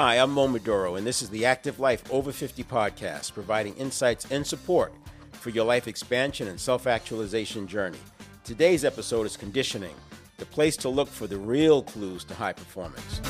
Hi, I'm Mo Maduro, and this is the Active Life Over 50 podcast, providing insights and support for your life expansion and self-actualization journey. Today's episode is conditioning, the place to look for the real clues to high performance.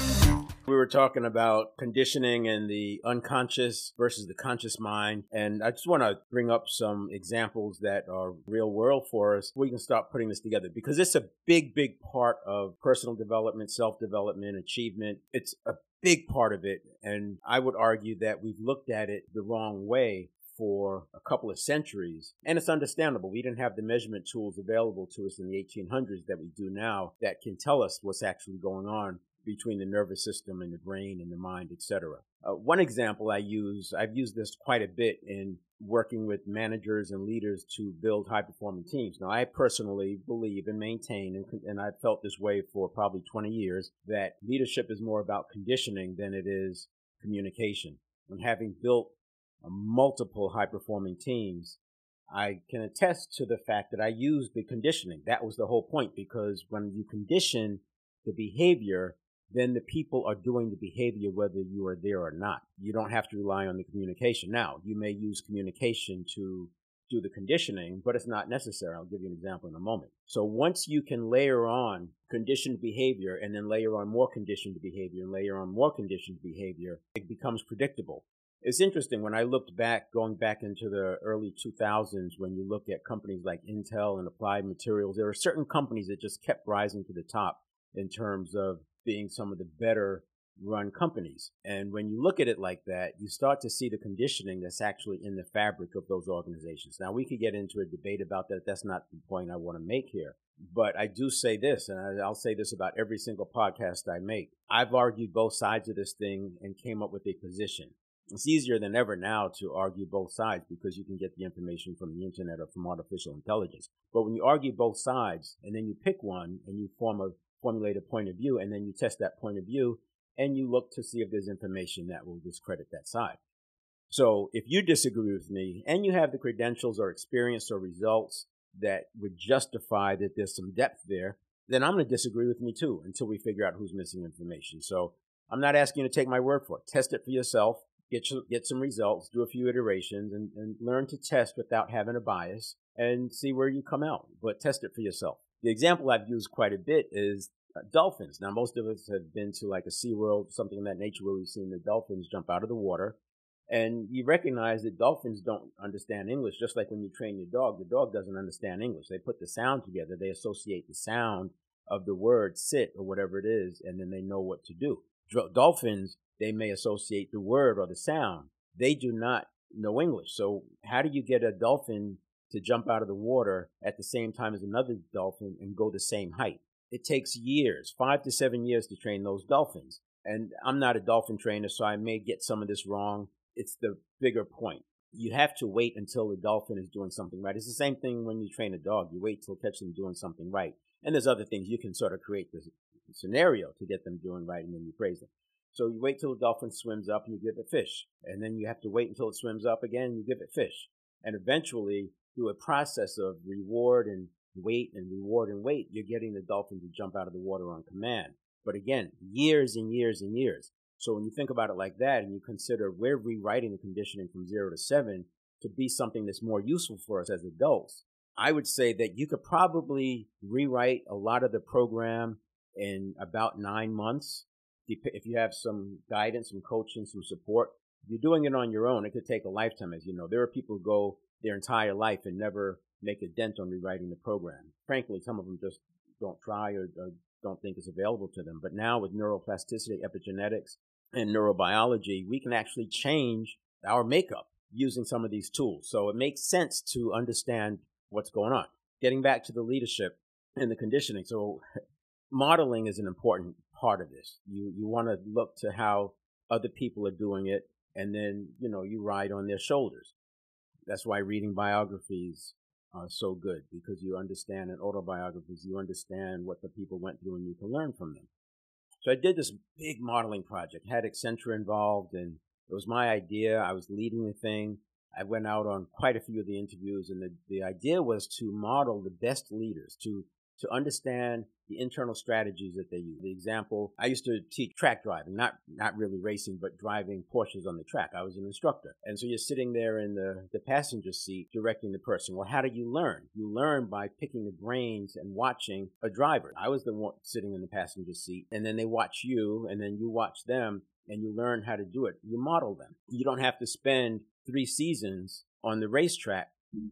We were talking about conditioning and the unconscious versus the conscious mind, and I just want to bring up some examples that are real world for us. We can start putting this together because it's a big part of personal development, self-development, achievement. It's a big part of it, and I would argue that we've looked at it the wrong way for a couple of centuries, and it's understandable. We didn't have the measurement tools available to us in the 1800s that we do now that can tell us what's actually going on between the nervous system and the brain and the mind, etc. One example I've used this quite a bit in working with managers and leaders to build high-performing teams. Now, I personally believe and maintain, and I've felt this way for probably 20 years, that leadership is more about conditioning than it is communication. And having built multiple high-performing teams, I can attest to the fact that I used the conditioning. That was the whole point, because when you condition the behavior, then the people are doing the behavior whether you are there or not. You don't have to rely on the communication. Now, you may use communication to do the conditioning, but it's not necessary. I'll give you an example in a moment. So once you can layer on conditioned behavior and then layer on more conditioned behavior and layer on more conditioned behavior, it becomes predictable. It's interesting, when I looked back, going back into the early 2000s, when you look at companies like Intel and Applied Materials, there were certain companies that just kept rising to the top in terms of being some of the better run companies. And when you look at it like that, you start to see the conditioning that's actually in the fabric of those organizations. Now, we could get into a debate about that. That's not the point I want to make here. But I do say this, and I'll say this about every single podcast I make. I've argued both sides of this thing and came up with a position. It's easier than ever now to argue both sides because you can get the information from the internet or from artificial intelligence. But when you argue both sides and then you pick one and you formulate a point of view, and then you test that point of view and you look to see if there's information that will discredit that side. So if you disagree with me and you have the credentials or experience or results that would justify that there's some depth there, then I'm going to disagree with me too until we figure out who's missing information. So I'm not asking you to take my word for it. Test it for yourself. Get some results, do a few iterations, and learn to test without having a bias and see where you come out. But test it for yourself. The example I've used quite a bit is dolphins. Now, most of us have been to like a SeaWorld, something of that nature, where we've seen the dolphins jump out of the water. And you recognize that dolphins don't understand English, just like when you train your dog. The dog doesn't understand English. They put the sound together. They associate the sound of the word sit or whatever it is, and then they know what to do. Dolphins, they may associate the word or the sound. They do not know English. So how do you get a dolphin to jump out of the water at the same time as another dolphin and go the same height? It takes years, 5 to 7 years to train those dolphins. And I'm not a dolphin trainer, so I may get some of this wrong. It's the bigger point. You have to wait until the dolphin is doing something right. It's the same thing when you train a dog. You wait till catch them doing something right. And there's other things you can sort of create this scenario to get them doing right, and then you praise them. So you wait till the dolphin swims up and you give it fish. And then you have to wait until it swims up again and you give it fish. And eventually, through a process of reward and wait, you're getting the dolphin to jump out of the water on command. But again, years and years and years. So when you think about it like that and you consider we're rewriting the conditioning from 0 to 7 to be something that's more useful for us as adults, I would say that you could probably rewrite a lot of the program in about 9 months. If you have some guidance, some coaching, some support. If you're doing it on your own, it could take a lifetime. As you know, there are people who go their entire life and never make a dent on rewriting the program. Frankly, some of them just don't try or don't think it's available to them. But now with neuroplasticity, epigenetics, and neurobiology, we can actually change our makeup using some of these tools. So it makes sense to understand what's going on. Getting back to the leadership and the conditioning. So modeling is an important part of this. You want to look to how other people are doing it, and then, you ride on their shoulders. That's why reading biographies are so good, because you understand, in autobiographies, you understand what the people went through and you can learn from them. So I did this big modeling project, had Accenture involved, and it was my idea. I was leading the thing. I went out on quite a few of the interviews, and the idea was to model the best leaders, to to understand the internal strategies that they use. The example, I used to teach track driving, not really racing, but driving Porsches on the track. I was an instructor. And so you're sitting there in the passenger seat directing the person. Well, how do you learn? You learn by picking the brains and watching a driver. I was the one sitting in the passenger seat, and then they watch you, and then you watch them, and you learn how to do it. You model them. You don't have to spend 3 seasons on the racetrack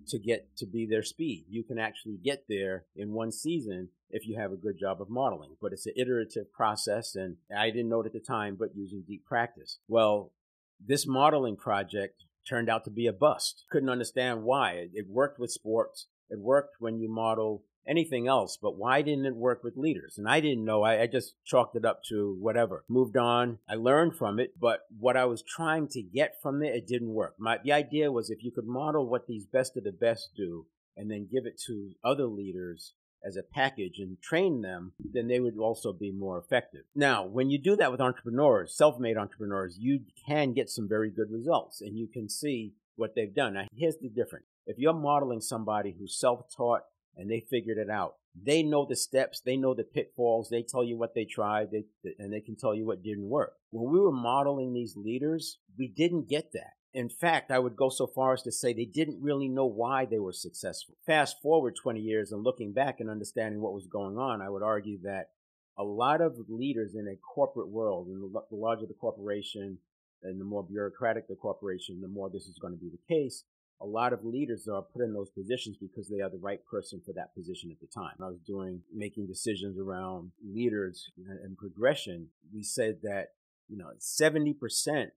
to get to be their speed. You can actually get there in 1 season if you have a good job of modeling. But it's an iterative process, and I didn't know it at the time, but using deep practice. Well, this modeling project turned out to be a bust. Couldn't understand why. It worked with sports. It worked when you model anything else, but why didn't it work with leaders? And I didn't know. I just chalked it up to whatever. Moved on. I learned from it, but what I was trying to get from it didn't work. The idea was if you could model what these best of the best do and then give it to other leaders as a package and train them, then they would also be more effective. Now, when you do that with entrepreneurs, self-made entrepreneurs, you can get some very good results, and you can see what they've done. Now, here's the difference. If you're modeling somebody who's self-taught and they figured it out, they know the steps, they know the pitfalls, they tell you what they tried, and they can tell you what didn't work. When we were modeling these leaders, we didn't get that. In fact, I would go so far as to say they didn't really know why they were successful. Fast forward 20 years and looking back and understanding what was going on, I would argue that a lot of leaders in a corporate world, and the larger the corporation and the more bureaucratic the corporation, the more this is going to be the case. A lot of leaders are put in those positions because they are the right person for that position at the time. I was making decisions around leaders and progression. We said that, 70%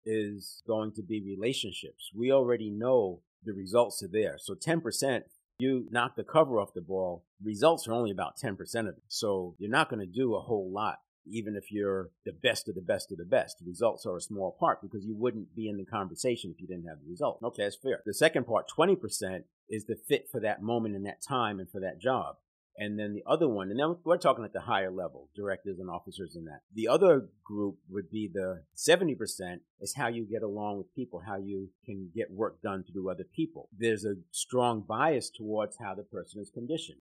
is going to be relationships. We already know the results are there. So 10%, you knock the cover off the ball, results are only about 10% of it. So you're not going to do a whole lot. Even if you're the best of the best of the best, the results are a small part because you wouldn't be in the conversation if you didn't have the result. Okay, that's fair. The second part, 20%, is the fit for that moment and that time and for that job. And then the other one, and then we're talking at the higher level, directors and officers and that. The other group would be the 70% is how you get along with people, how you can get work done through other people. There's a strong bias towards how the person is conditioned.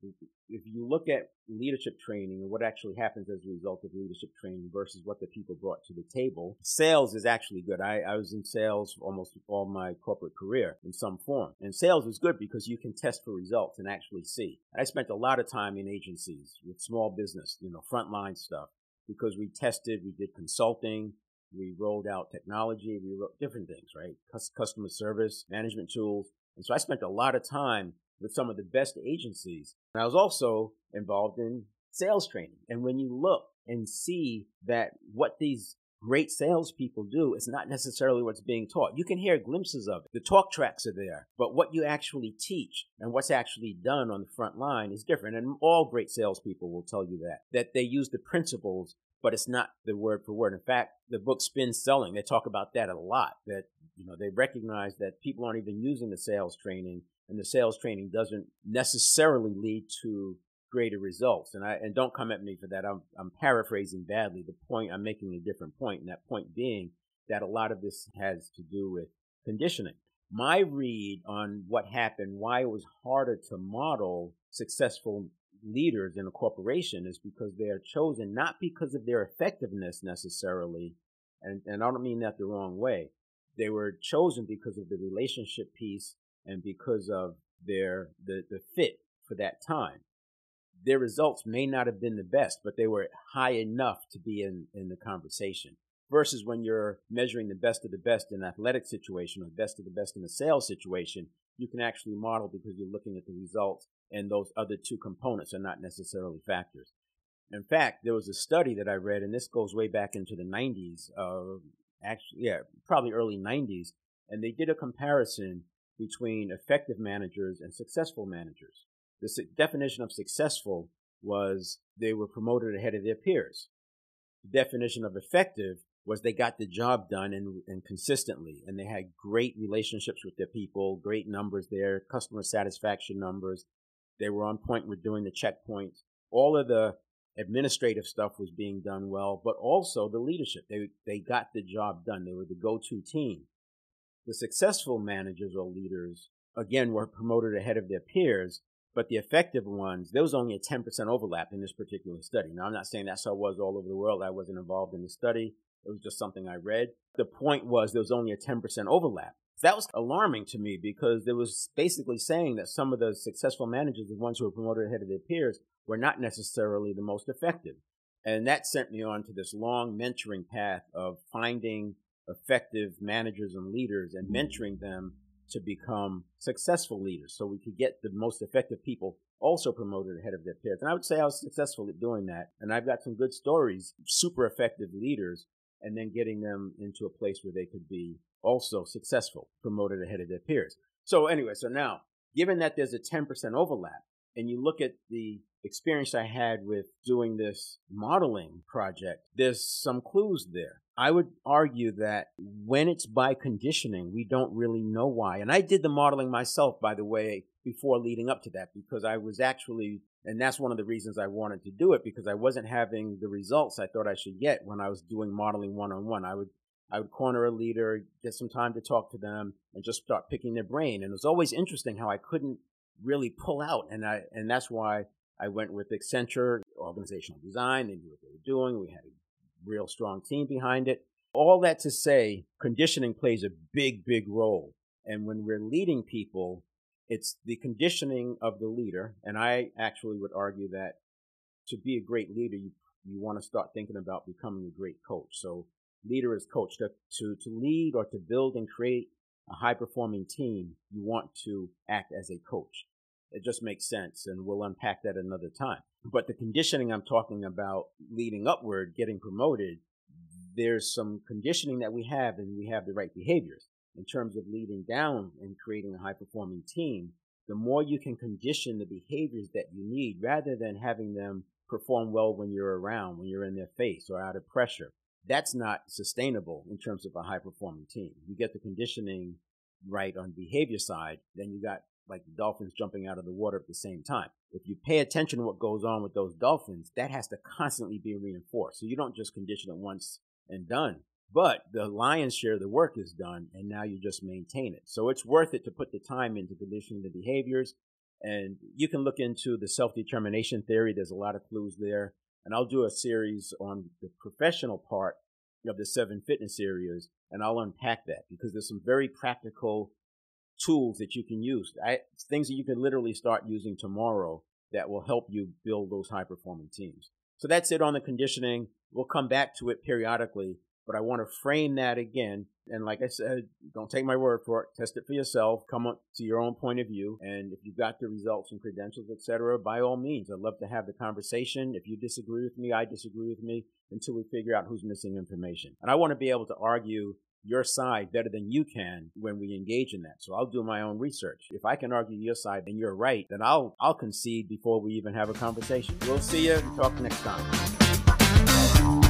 If you look at leadership training and what actually happens as a result of leadership training versus what the people brought to the table, sales is actually good. I was in sales almost all my corporate career in some form. And sales is good because you can test for results and actually see. I spent a lot of time in agencies with small business, frontline stuff, because we tested, we did consulting, we rolled out technology, we wrote different things, right? Customer service, management tools. And so I spent a lot of time with some of the best agencies. And I was also involved in sales training. And when you look and see that what these great salespeople do is not necessarily what's being taught. You can hear glimpses of it. The talk tracks are there, but what you actually teach and what's actually done on the front line is different. And all great salespeople will tell you that they use the principles, but it's not the word for word. In fact, the book Spin Selling, they talk about that a lot, that they recognize that people aren't even using the sales training, and the sales training doesn't necessarily lead to greater results. And don't come at me for that. I'm paraphrasing badly. The point, I'm making a different point, and that point being that a lot of this has to do with conditioning. My read on what happened, why it was harder to model successful leaders in a corporation, is because they are chosen not because of their effectiveness necessarily, and I don't mean that the wrong way. They were chosen because of the relationship piece and because of the fit for that time. Their results may not have been the best, but they were high enough to be in the conversation. Versus when you're measuring the best of the best in an athletic situation or the best of the best in a sales situation, you can actually model because you're looking at the results, and those other two components are not necessarily factors. In fact, there was a study that I read, and this goes way back into the 90s, probably early 90s, and they did a comparison between effective managers and successful managers. The definition of successful was they were promoted ahead of their peers. The definition of effective was they got the job done and consistently, and they had great relationships with their people, great numbers there, customer satisfaction numbers. They were on point with doing the checkpoints. All of the administrative stuff was being done well, but also the leadership. They got the job done. They were the go-to team. The successful managers or leaders, again, were promoted ahead of their peers, But the effective ones, there was only a 10% overlap in this particular study. Now, I'm not saying that's how it was all over the world. I wasn't involved in the study. It was just something I read. The point was there was only a 10% overlap. That was alarming to me because it was basically saying that some of the successful managers, the ones who were promoted ahead of their peers, were not necessarily the most effective. And that sent me on to this long mentoring path of finding effective managers and leaders and mentoring them to become successful leaders so we could get the most effective people also promoted ahead of their peers. And I would say I was successful at doing that. And I've got some good stories, super effective leaders, and then getting them into a place where they could be also successful, promoted ahead of their peers. So anyway, so now, given that there's a 10% overlap, and you look at the experience I had with doing this modeling project, there's some clues there. I would argue that when it's by conditioning, we don't really know why. And I did the modeling myself, by the way, before leading up to that, because I was actually, and that's one of the reasons I wanted to do it, because I wasn't having the results I thought I should get when I was doing modeling one-on-one. I would corner a leader, get some time to talk to them, and just start picking their brain. And it was always interesting how I couldn't really pull out. And that's why I went with Accenture, organizational design. They knew what they were doing. We had a real strong team behind it. All that to say, conditioning plays a big, big role. And when we're leading people, it's the conditioning of the leader. And I actually would argue that to be a great leader, you want to start thinking about becoming a great coach. So leader is coach. To lead or to build and create a high-performing team, you want to act as a coach. It just makes sense, and we'll unpack that another time. But the conditioning I'm talking about, leading upward, getting promoted, there's some conditioning that we have, and we have the right behaviors. In terms of leading down and creating a high-performing team, the more you can condition the behaviors that you need, rather than having them perform well when you're around, when you're in their face or out of pressure, that's not sustainable in terms of a high-performing team. You get the conditioning right on behavior side, then you got like the dolphins jumping out of the water at the same time. If you pay attention to what goes on with those dolphins, that has to constantly be reinforced. So you don't just condition it once and done. But the lion's share of the work is done, and now you just maintain it. So it's worth it to put the time into conditioning the behaviors. And you can look into the self-determination theory. There's a lot of clues there. And I'll do a series on the professional part of the 7 fitness areas, and I'll unpack that because there's some very practical tools that you can use, things that you can literally start using tomorrow that will help you build those high-performing teams. So that's it on the conditioning. We'll come back to it periodically, but I want to frame that again. And like I said, don't take my word for it. Test it for yourself. Come up to your own point of view. And if you've got the results and credentials, etc., by all means, I'd love to have the conversation. If you disagree with me, I disagree with me until we figure out who's missing information. And I want to be able to argue your side better than you can when we engage in that. So I'll do my own research. If I can argue your side and you're right, then I'll concede before we even have a conversation. We'll see you and talk next time.